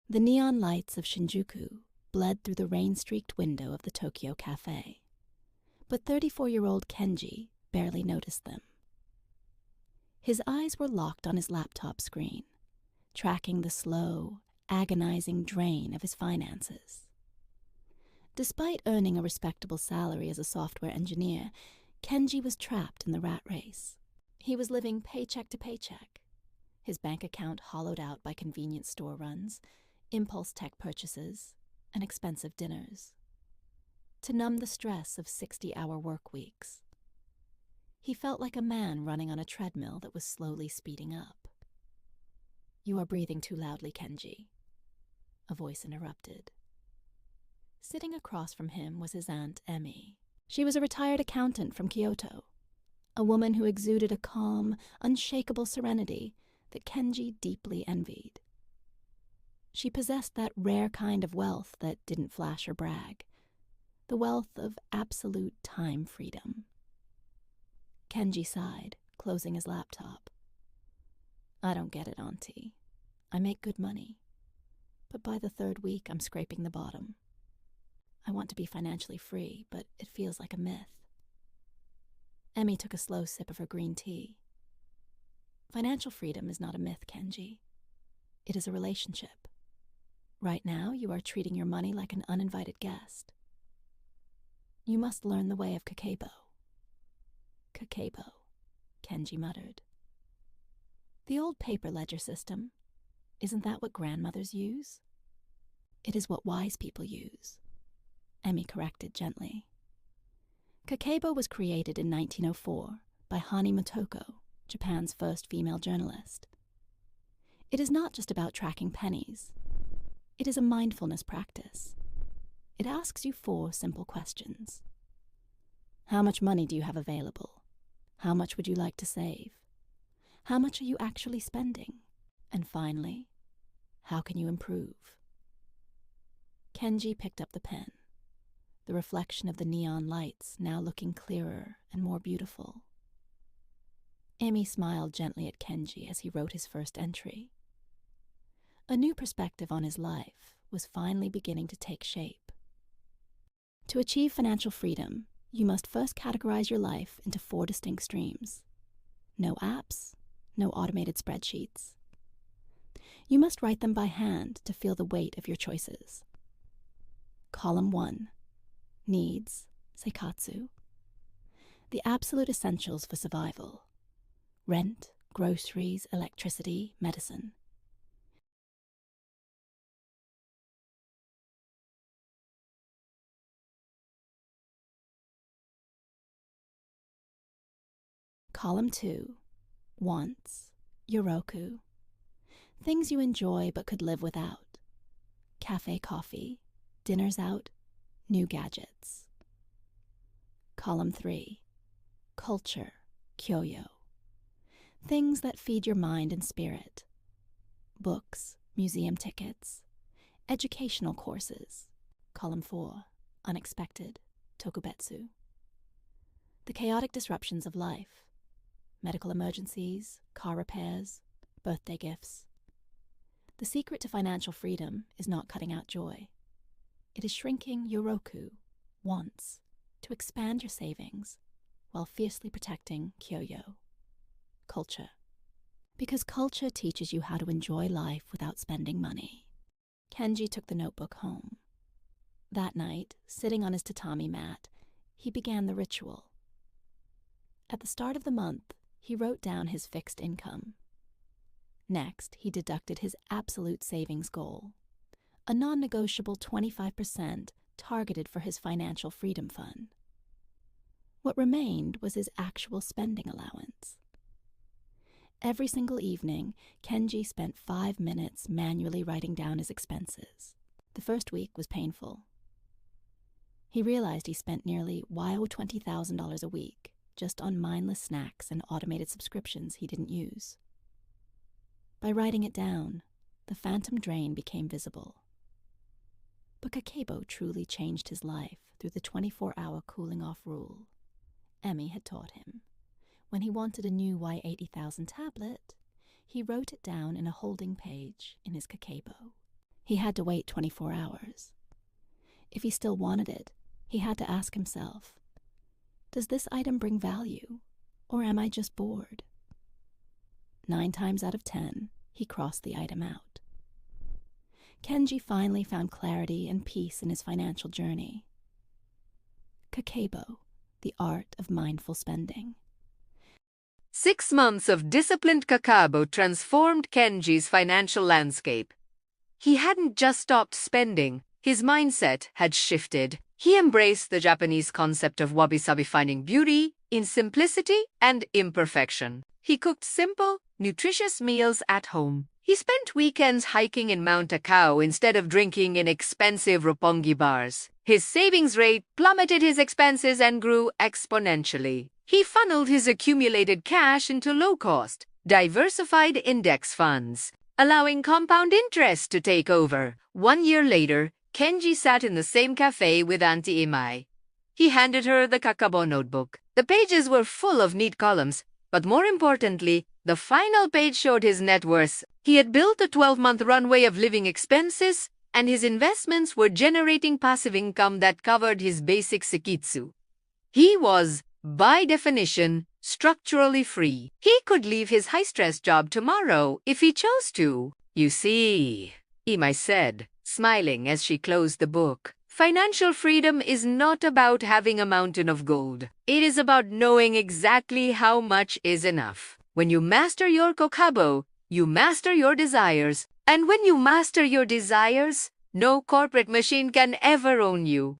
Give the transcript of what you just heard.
The neon lights of Shinjuku bled through the rain-streaked window of the Tokyo Cafe, but 34-year-old Kenji barely noticed them. His eyes were locked on his laptop screen, tracking the slow, agonizing drain of his finances. Despite earning a respectable salary as a software engineer, Kenji was trapped in the rat race. He was living paycheck to paycheck, his bank account hollowed out by convenience store runs, impulse tech purchases, and expensive dinners. To numb the stress of 60-hour work weeks, he felt like a man running on a treadmill that was slowly speeding up. "You are breathing too loudly, Kenji," a voice interrupted. Sitting across from him was his aunt, Emmy. She was a retired accountant from Kyoto, a woman who exuded a calm, unshakable serenity that Kenji deeply envied. She possessed that rare kind of wealth that didn't flash or brag, the wealth of absolute time freedom. Kenji sighed, closing his laptop. "I don't get it, Auntie. I make good money, but by the third week I'm scraping the bottom. I want to be financially free, but it feels like a myth." Emmy took a slow sip of her green tea. "Financial freedom is not a myth, Kenji. It is a relationship. Right now, you are treating your money like an uninvited guest. You must learn the way of Kakebo." "Kakebo," Kenji muttered. "The old paper ledger system. Isn't that what grandmothers use?" "It is what wise people use," Emmy corrected gently. Kakebo was created in 1904 by Hani Motoko, Japan's first female journalist. It is not just about tracking pennies. It is a mindfulness practice. It asks you 4 simple questions. How much money do you have available? How much would you like to save? How much are you actually spending? And finally, how can you improve? Kenji picked up the pen, the reflection of the neon lights now looking clearer and more beautiful. Amy smiled gently at Kenji as he wrote his first entry. A new perspective on his life was finally beginning to take shape. To achieve financial freedom, you must first categorize your life into 4 distinct streams. No apps, no automated spreadsheets. You must write them by hand to feel the weight of your choices. Column 1. Needs, seikatsu. The absolute essentials for survival. Rent, groceries, electricity, medicine. Column 2. Wants, yoroku. Things you enjoy but could live without. Cafe coffee, dinners out, new gadgets. Column 3. Culture, kyoyo. Things that feed your mind and spirit. Books, museum tickets, educational courses. Column 4. Unexpected, tokubetsu. The chaotic disruptions of life. Medical emergencies, car repairs, birthday gifts. The secret to financial freedom is not cutting out joy. It is shrinking yoroku, wants, to expand your savings while fiercely protecting kyoyo, culture. Because culture teaches you how to enjoy life without spending money. Kenji took the notebook home. That night, sitting on his tatami mat, he began the ritual. At the start of the month, he wrote down his fixed income. Next, he deducted his absolute savings goal, a non-negotiable 25% targeted for his financial freedom fund. What remained was his actual spending allowance. Every single evening, Kenji spent 5 minutes manually writing down his expenses. The first week was painful. He realized he spent nearly $20,000 a week just on mindless snacks and automated subscriptions he didn't use. By writing it down, the phantom drain became visible. But Kakebo truly changed his life through the 24-hour cooling-off rule Emmy had taught him. When he wanted a new Y80,000 tablet, he wrote it down in a holding page in his Kakebo. He had to wait 24 hours. If he still wanted it, he had to ask himself, does this item bring value, or am I just bored? 9 times out of 10, he crossed the item out. Kenji finally found clarity and peace in his financial journey. Kakebo, the art of mindful spending. 6 months of disciplined Kakabo transformed Kenji's financial landscape. He hadn't just stopped spending, his mindset had shifted. He embraced the Japanese concept of wabi-sabi, finding beauty in simplicity and imperfection. He cooked simple, nutritious meals at home. He spent weekends hiking in Mount Takao instead of drinking in expensive Roppongi bars. His savings rate plummeted his expenses and grew exponentially. He funneled his accumulated cash into low-cost, diversified index funds, allowing compound interest to take over. 1 year later, Kenji sat in the same cafe with Auntie Imai. He handed her the Kakabo notebook. The pages were full of neat columns, but more importantly, the final page showed his net worth. He had built a 12-month runway of living expenses, and his investments were generating passive income that covered his basic sekitsu. He was, by definition, structurally free. He could leave his high-stress job tomorrow if he chose to. You see, Imai said, smiling as she closed the book. Financial freedom is not about having a mountain of gold. It is about knowing exactly how much is enough. When you master your Kakabo, you master your desires. And when you master your desires, no corporate machine can ever own you.